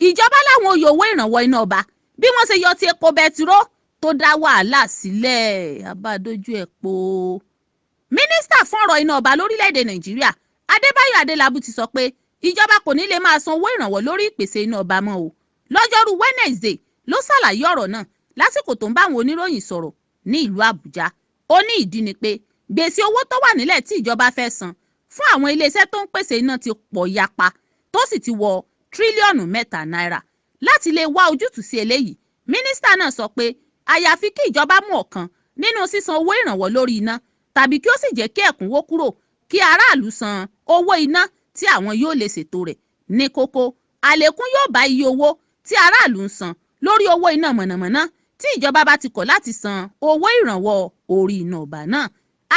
ìjọba láwọn oyè owó ìrànwọ́ iná ọba bí wọ́n ṣe yọ ti epo bẹtiró tó dá wàhálà sílẹ̀ abádójú ẹ̀ po. mínísítà fún ọ̀rọ̀ iná ọba lórílẹ̀‐èdè nàìjíríà adébáyọ̀ adélábù ti sọ pé ìjọba kò ní lè máa san owó ìrànwọ́ lórí ìpèsè iná ọba mọ́ o. lọ́jọ́rú Wednesday ló ṣàlàyé ọ̀rọ̀ náà lásìkò tó ń bá àwọn oníròyìn sọ̀rọ̀ ní ìlú àbújá. ó ní ìdí ni pé gbèsè owó tó wà nílẹ̀ tí ìjọba fẹ́ san fún àwọn iléeṣẹ́ tó ń pèsè iná ti pọ̀ yapa tó sì ti wọ tírílíọ̀nù 3 náírà. láti lè wá ojútùú sí eléyìí mínísítà náà sọ pé àyàfi kí ìjọba mú ọ̀kan nínú sísan owó ìrànwọ́ lórí iná tàbí kí ó sì jẹ́ kí ẹ̀kúnwó kúrò kí aráàlú san owó iná tí àwọn yóò lè ṣètò rẹ̀. ní kókó àlékún yóò bá iye owó tí aráàlú ń san lórí owó iná mọ̀nàmọ́ná tí ìjọba bá ti kọ̀ láti san owó ìrànwọ́ orí iná ọba náà.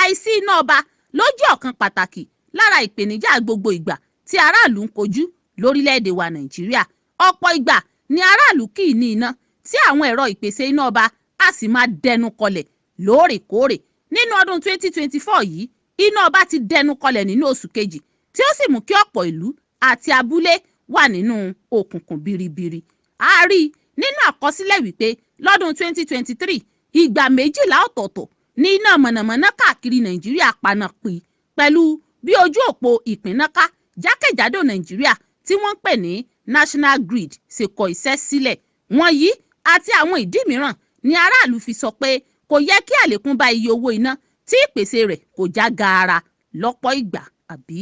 àìsí iná ọba ló jẹ́ ọ̀kan pàtàkì lára ìpèníjà gbogbo ìgbà tí aráàlú ń kojú lórílẹ̀‐èdè wa nàìjíríà. ọ̀pọ̀ ìgbà ni aráàlú kì í ní iná tí àwọn ẹ̀rọ ìpèsè iná ọba á sì máa dẹnu kọlẹ̀ lóòrèkóòrè. nínú ọdún 2024 yìí iná ọba ti dẹnu kọlẹ̀ nínú oṣù kejì tí ó sì mú kí ọ̀pọ̀ ìlú àti abúlé wà nínú òkùnkùn biribiri. a rí i nínú àkọsílẹ̀ wípé lọ́dún 2023 ìgbà 12 ọ̀tọ̀ọ̀tọ̀ ní iná mọ̀nàmọ́ná káàkiri nàìjíríà paná pì pẹ̀lú bí ojú òpó ìpínnáká jákèjádò nàìjíríà tí wọ́n ń pè ní national grid ṣe kọ iṣẹ́ sílẹ̀. wọ̀nyí àti àwọn ìdí mìíràn ni aráàlú fi sọ pé kò yẹ kí àlékún bá iye owó iná tí ìpèsè rẹ̀ kò já gaara lọ́pọ̀ ìgbà. àbí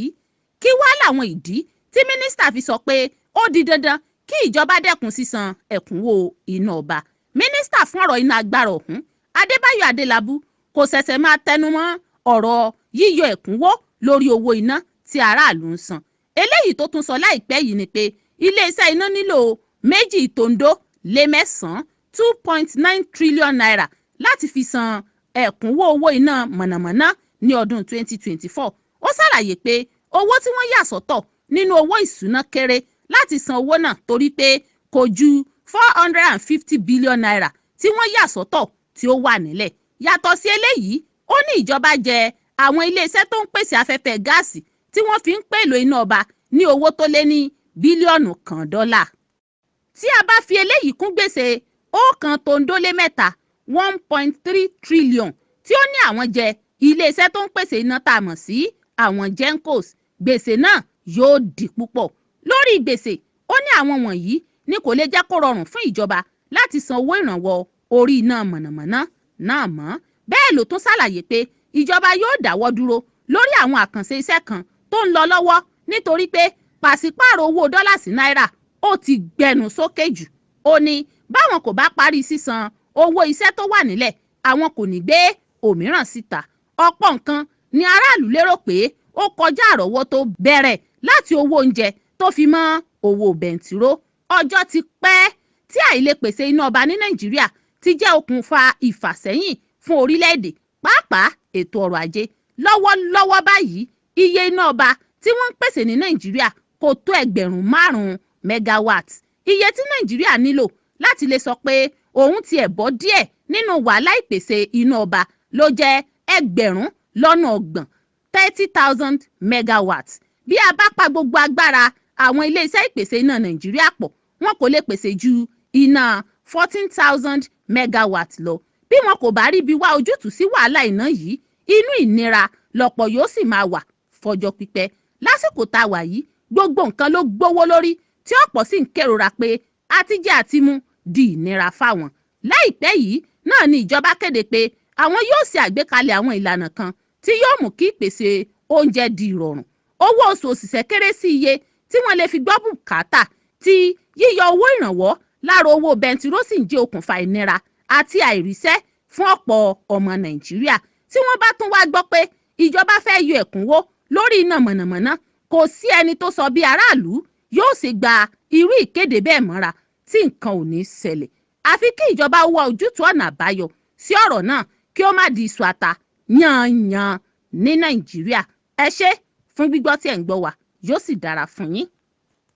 kí wá làwọn ìdí tí mínísítà fi sọ pé ó di dandan kí ìjọba dẹ́kun sísan ẹ̀kúnwó iná ọba. mínísítà fún ọ̀rọ̀ iná agbára ọ̀hún adébáyọ̀ adélábù kò ṣẹ̀ṣẹ̀ máa tẹnumọ́ ọ̀rọ̀ yíyọ ẹ̀kúnwó lórí owó iná tí aráàlú ń san. eléyìí tó tún sọ láìpẹ́ yìí ni pé iléeṣẹ́ iná nílò 2.9 trillion naira láti fi san ẹ̀kúnwó owó iná mọ̀nàmọ́ná ní ọdún 2024. ó ṣàlàyé pé owó tí wọ́n yà sọ́tọ̀ nínú owó ìṣúná kéré láti san owó náà torí pé kò ju 450 billion naira tí wọ́n yà sọ́tọ̀ tí ó wà nílẹ̀. yàtọ̀ sí eléyìí ó ní ìjọba jẹ àwọn iléeṣẹ́ tó ń pèsè afẹ́fẹ́ gáàsì tí wọ́n fi ń pèlò iná ọba ní owó tó lé ní bílíọ̀nù $1. tí a bá fi eléyìí kún gbèsè 1.3 trillion tí ó ní àwọn jẹ iléeṣẹ́ tó ń pèsè iná tá a mọ̀ sí àwọn gencos, gbèsè náà yóò di púpọ̀. lórí gbèsè ó ní àwọn wọ̀nyí ni kò lè jẹ́ kó rọrùn fún ìjọba láti san owó ìrànwọ́ orí iná mọ̀nàmọ́ná náà mọ́. bẹ́ẹ̀ ló tún ṣàlàyé pé ìjọba yóò dáwọ́ dúró lórí àwọn àkànṣe iṣẹ́ kan tó ń lọ lọ́wọ́ nítorí pé pàṣípààrọ̀ owó dọ́là sí náírà ó ti gbẹnu sókè jù. ó ní báwọn kò bá parí sísan owó iṣẹ́ tó wà nílẹ̀ àwọn kò ní gbé òmíràn síta. ọ̀pọ̀ nǹkan ni aráàlú lérò pé ó kọjá àrọ́wọ́tó bẹ̀rẹ̀ láti owó oúnjẹ tó fi mọ́ owó bẹntiró. ọjọ́ ti pẹ́ tí àìlèpèsè iná ọba ní nàìjíríà ti jẹ́ okùnfà ìfàsẹ́yìn fún orílẹ̀-èdè pàápàá ètò ọrọ̀ ajé. lọ́wọ́lọ́wọ́ báyìí iye iná ọba tí wọ́n ń pèsè ní nàìjíríà kò tó 5,000 megawatt. iye tí nàìjíríà nílò láti lè sọ pé òun ti ẹ̀ bọ́ díẹ̀ nínú wàhálà ìpèsè iná ọba ló jẹ́ 30,000 megawatt. bí a bá pa gbogbo agbára àwọn iléeṣẹ́ ìpèsè iná nàìjíríà pọ̀ wọn kò lè pèsè ju iná 14,000 megawatt lọ. bí wọn kò bá rí bí wá ojútùú sí wàhálà iná yìí inú ìnira lọ́pọ̀ yóò sì máa wà fọjọ́ pípẹ́. lásìkò tá a wà yìí gbogbo nǹkan ló gbówó lórí tí ọ̀pọ̀ sì ń kérora pé àtijẹ àtimú di ìnira fáwọn. láìpẹ́ yìí náà ni ìjọba kéde pé àwọn yóò ṣe àgbékalẹ̀ àwọn ìlànà kan tí yóò mú kí ìpèsè oúnjẹ di ìrọ̀rùn. owó oṣù òṣìṣẹ́ kéré sí iye tí wọ́n lè fi gbọ́ bùkátà tí yíyọ owó ìrànwọ́ lára owó bẹntiró sì ń jẹ́ okùnfà ìnira àti àìríṣẹ́ fún ọ̀pọ̀ ọmọ nàìjíríà. tí wọ́n bá tún wá gbọ́ pé ìjọba fẹ́ yọ ẹ̀kúnwó lórí iná mọ̀nàmọ́ná kò sí ẹni tó sọ bí aráàlú yóò ṣe gba irú ìkéde bẹ́ẹ̀ mọ́ra tí nǹkan ò ní ṣẹlẹ̀. àfi kí ìjọba wá ojútùú ọ̀nà àbáyọ sí ọ̀rọ̀ náà kí ó má di iṣu ata yanyan ní nàìjíríà. ẹ ṣé fún gbígbọ́ tí ẹ̀ ń gbọ́ wa yóò sì dára fún yín.